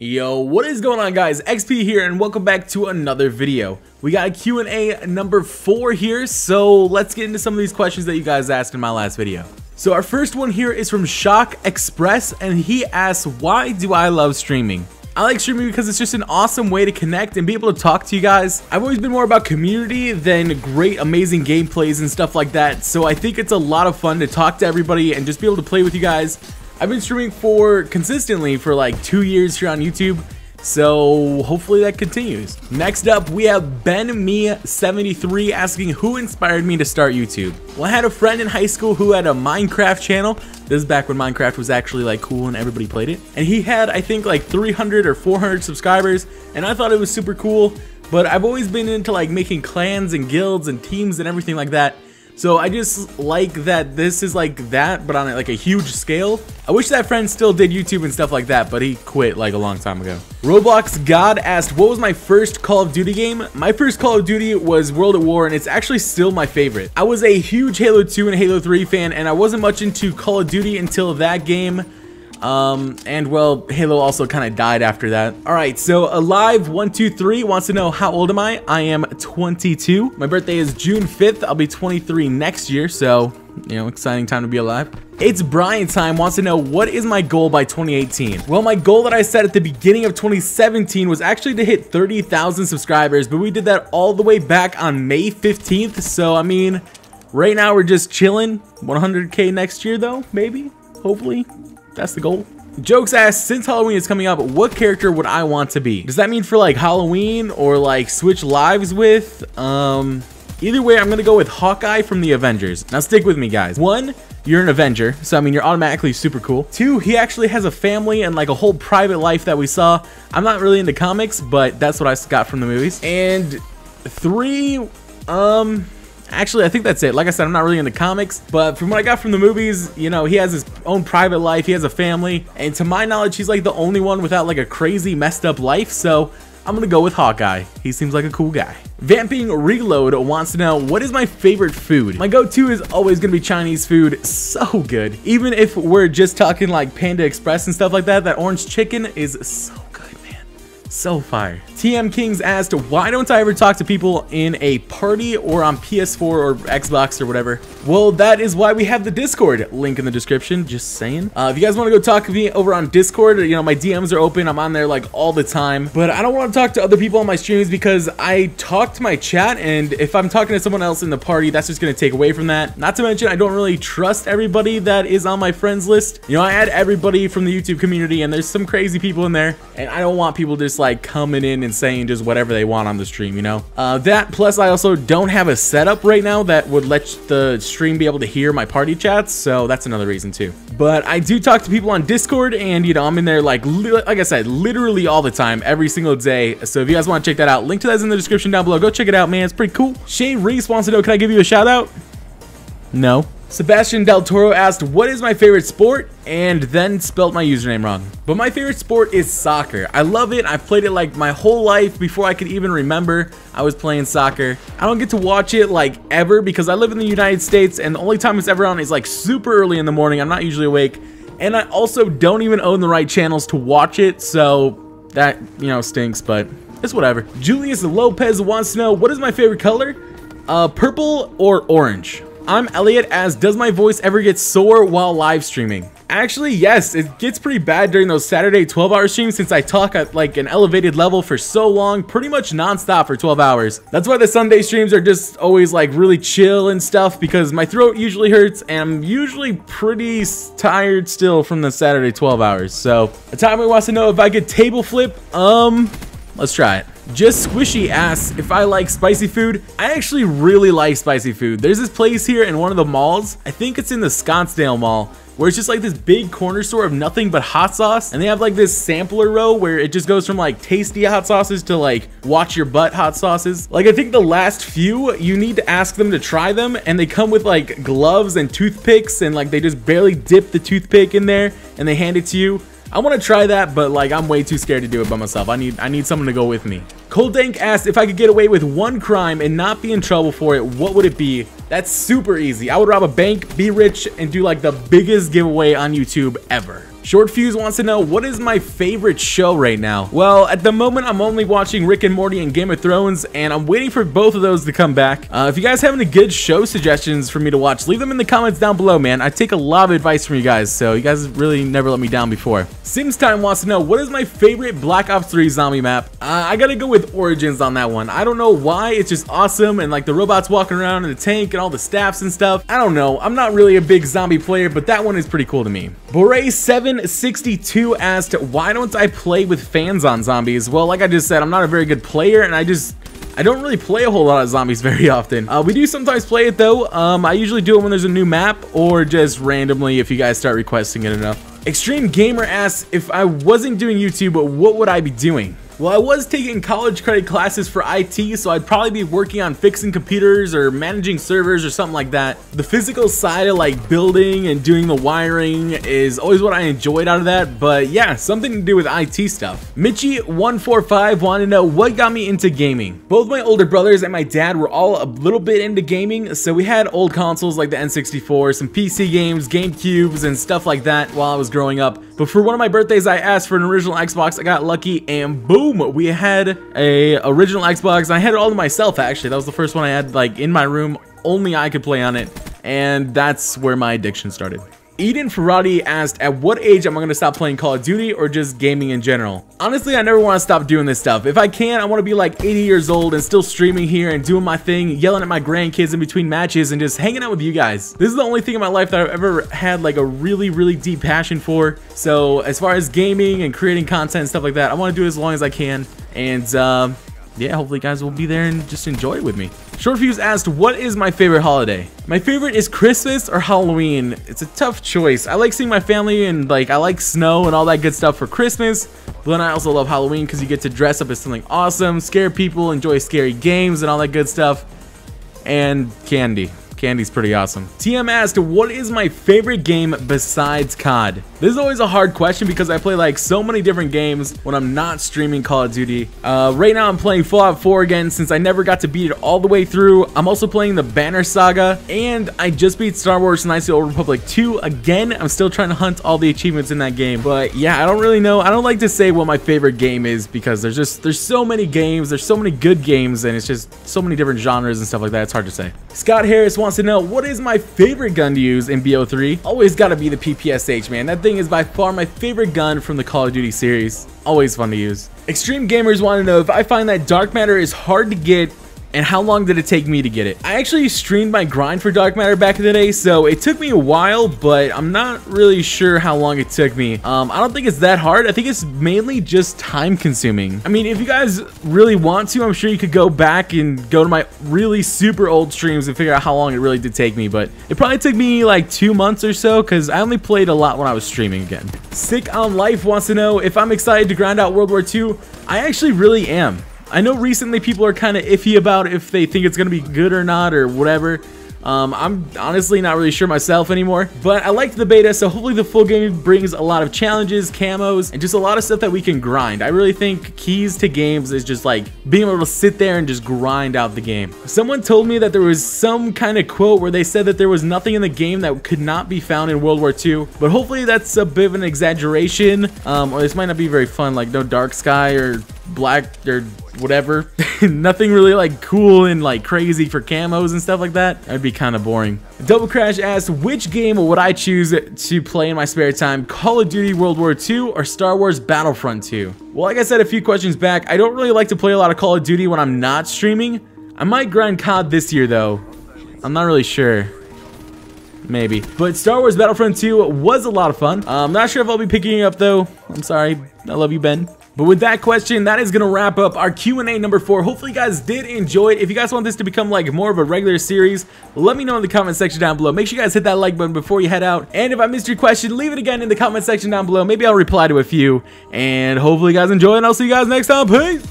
Yo, what is going on, guys? XP here, and welcome back to another video. We got Q&A number 4 here, so let's get into some of these questions that you guys asked in my last video. So our first one here is from Shock Express, and he asks, why do I love streaming? I like streaming because it's just an awesome way to connect and be able to talk to you guys. I've always been more about community than great, amazing gameplays and stuff like that, so I think it's a lot of fun to talk to everybody and just be able to play with you guys. I've been streaming consistently for like 2 years here on YouTube, so hopefully that continues. Next up, we have BenMe73 asking, who inspired me to start YouTube? Well, I had a friend in high school who had a Minecraft channel. This is back when Minecraft was actually like cool and everybody played it. And he had, I think, like 300 or 400 subscribers, and I thought it was super cool. But I've always been into like making clans and guilds and teams and everything like that. So I just like that this is like that, but on like a huge scale. I wish that friend still did YouTube and stuff like that, but he quit like a long time ago. Roblox God asked, what was my first Call of Duty game? My first Call of Duty was World at War, and it's actually still my favorite. I was a huge Halo 2 and Halo 3 fan, and I wasn't much into Call of Duty until that game. And well, Halo also kind of died after that. Alright, so Alive123 wants to know, how old am I? I am 22. My birthday is June 5th. I'll be 23 next year, so, you know, exciting time to be alive. It's Brian Time wants to know, what is my goal by 2018? Well, my goal that I set at the beginning of 2017 was actually to hit 30,000 subscribers, but we did that all the way back on May 15th, so I mean, right now we're just chilling. 100K next year though, maybe, hopefully. That's the goal. Jokes asked, since Halloween is coming up, what character would I want to be? Does that mean for like Halloween or like switch lives with? Either way, I'm gonna go with Hawkeye from the Avengers. Now stick with me, guys. 1, you're an Avenger, so I mean you're automatically super cool. 2, he actually has a family and like a whole private life that we saw. I'm not really into comics, but that's what I got from the movies. And 3, actually, I think that's it. Like I said, I'm not really into comics, but from what I got from the movies, you know, he has his own private life, he has a family, and to my knowledge, he's like the only one without like a crazy messed up life, so I'm gonna go with Hawkeye. He seems like a cool guy. Vamping Reload wants to know, what is my favorite food? My go-to is always gonna be Chinese food. So good. Even if we're just talking like Panda Express and stuff like that, that orange chicken is so good, man. So fire. TM Kings asked, why don't I ever talk to people in a party or on PS4 or Xbox or whatever? Well, that is why we have the Discord. Link in the description, just saying. If you guys want to go talk to me over on Discord, you know, my DMs are open. I'm on there like all the time. But I don't want to talk to other people on my streams because I talk to my chat, and if I'm talking to someone else in the party, that's just going to take away from that. Not to mention, I don't really trust everybody that is on my friends list. You know, I add everybody from the YouTube community, and there's some crazy people in there, and I don't want people just like coming in and saying just whatever they want on the stream, you know. That plus I also don't have a setup right now that would let the stream be able to hear my party chats, so that's another reason too. But I do talk to people on Discord, and you know, I'm in there like I said, literally all the time, every single day. So if you guys want to check that out, link to that is in the description down below. Go check it out, man. It's pretty cool. Shane Reese wants to know, can I give you a shout out? No. Sebastian Del Toro asked, what is my favorite sport? And then spelt my username wrong. But my favorite sport is soccer. I love it. I've played it like my whole life. Before I could even remember, I was playing soccer. I don't get to watch it like ever because I live in the United States, and the only time it's ever on is like super early in the morning. I'm not usually awake. And I also don't even own the right channels to watch it, so that, you know, stinks, but it's whatever. Julius Lopez wants to know, what is my favorite color? Purple or orange? I'm Elliot asked, does my voice ever get sore while live streaming? Actually, yes, it gets pretty bad during those Saturday 12-hour streams since I talk at like an elevated level for so long, pretty much non-stop for 12 hours. That's why the Sunday streams are just always like really chill and stuff, because my throat usually hurts and I'm usually pretty tired still from the Saturday 12 hours. So, Atami wants to know if I could table flip. Let's try it. Just Squishy asks if I like spicy food. I actually really like spicy food. There's this place here in one of the malls. I think it's in the Scottsdale Mall, where it's just like this big corner store of nothing but hot sauce. And they have like this sampler row where it just goes from like tasty hot sauces to like watch your butt hot sauces. Like I think the last few, you need to ask them to try them, and they come with like gloves and toothpicks, and like they just barely dip the toothpick in there and they hand it to you. I want to try that, but like I'm way too scared to do it by myself. I need someone to go with me. Coldank asked, if I could get away with one crime and not be in trouble for it, what would it be? That's super easy. I would rob a bank, be rich, and do like the biggest giveaway on YouTube ever. Short Fuse wants to know, what is my favorite show right now? Well, at the moment, I'm only watching Rick and Morty and Game of Thrones, and I'm waiting for both of those to come back. If you guys have any good show suggestions for me to watch, leave them in the comments down below, man. I take a lot of advice from you guys, so you guys really never let me down before. Sims Time wants to know, what is my favorite Black Ops 3 zombie map? I gotta go with Origins on that one. I don't know why, it's just awesome, and like the robots walking around in the tank and all the staffs and stuff. I don't know, I'm not really a big zombie player, but that one is pretty cool to me. Bore762 asked, why don't I play with fans on zombies? Well, like I just said, I'm not a very good player, and I don't really play a whole lot of zombies very often. We do sometimes play it though. I usually do it when there's a new map, or just randomly if you guys start requesting it enough. Extreme Gamer asks, if I wasn't doing YouTube, what would I be doing? Well, I was taking college credit classes for IT, so I'd probably be working on fixing computers or managing servers or something like that. The physical side of like building and doing the wiring is always what I enjoyed out of that, but yeah, something to do with IT stuff. Mitchie145 wanted to know, what got me into gaming? Both my older brothers and my dad were all a little bit into gaming, so we had old consoles like the N64, some PC games, GameCubes, and stuff like that while I was growing up. But for one of my birthdays, I asked for an original Xbox. I got lucky, and boom! We had a original Xbox. I had it all to myself, actually. That was the first one I had like in my room. Only I could play on it, and that's where my addiction started. Eden Ferrati asked, at what age am I going to stop playing Call of Duty or just gaming in general? Honestly, I never want to stop doing this stuff. If I can, I want to be like 80 years old and still streaming here and doing my thing, yelling at my grandkids in between matches and just hanging out with you guys. This is the only thing in my life that I've ever had like a really deep passion for. So as far as gaming and creating content and stuff like that, I want to do it as long as I can. And yeah, hopefully you guys will be there and just enjoy it with me. Short Fuse asked, what is my favorite holiday? My favorite is Christmas or Halloween. It's a tough choice. I like seeing my family and like I like snow and all that good stuff for Christmas. But then I also love Halloween because you get to dress up as something awesome, scare people, enjoy scary games and all that good stuff. And candy. Candy's pretty awesome. TM asked, what is my favorite game besides COD? This is always a hard question because I play like so many different games when I'm not streaming Call of Duty. Right now I'm playing Fallout 4 again since I never got to beat it all the way through. I'm also playing the Banner Saga, and I just beat Star Wars Knights of the Old Republic 2 again. I'm still trying to hunt all the achievements in that game. But yeah, I don't really know. I don't like to say what my favorite game is because there's so many games, there's so many good games, and it's just so many different genres and stuff like that. It's hard to say. Scott Harris wants to know, what is my favorite gun to use in BO3? Always gotta be the PPSH, man. That thing is by far my favorite gun from the Call of Duty series. Always fun to use. Extreme Gamers want to know if I find that dark matter is hard to get, and how long did it take me to get it? I actually streamed my grind for dark matter back in the day, so it took me a while, but I'm not really sure how long it took me. I don't think it's that hard. I think it's mainly just time consuming. I mean, if you guys really want to, I'm sure you could go back and go to my really super old streams and figure out how long it really did take me, but it probably took me like 2 months or so because I only played a lot when I was streaming again. Sick on Life wants to know if I'm excited to grind out World War II. I actually really am. I know recently people are kind of iffy about if they think it's going to be good or not or whatever. I'm honestly not really sure myself anymore, but I liked the beta, so hopefully the full game brings a lot of challenges, camos, and just a lot of stuff that we can grind. I really think keys to games is just like being able to sit there and just grind out the game. Someone told me that there was some kind of quote where they said that there was nothing in the game that could not be found in World War II, but hopefully that's a bit of an exaggeration, or this might not be very fun, like no dark sky or black or whatever. Nothing really like cool and like crazy for camos and stuff like that. That'd be kind of boring. Double Crash asked, which game would I choose to play in my spare time? Call of Duty World War II or Star Wars Battlefront 2? Well, like I said a few questions back, I don't really like to play a lot of Call of Duty when I'm not streaming. I might grind COD this year though. I'm not really sure. Maybe. But Star Wars Battlefront 2 was a lot of fun. I'm not sure if I'll be picking it up though. I'm sorry. I love you, Ben. But with that question, that is going to wrap up our Q&A number 4. Hopefully you guys did enjoy it. If you guys want this to become like more of a regular series, let me know in the comment section down below. Make sure you guys hit that like button before you head out. And if I missed your question, leave it again in the comment section down below. Maybe I'll reply to a few. And hopefully you guys enjoy, and I'll see you guys next time. Peace!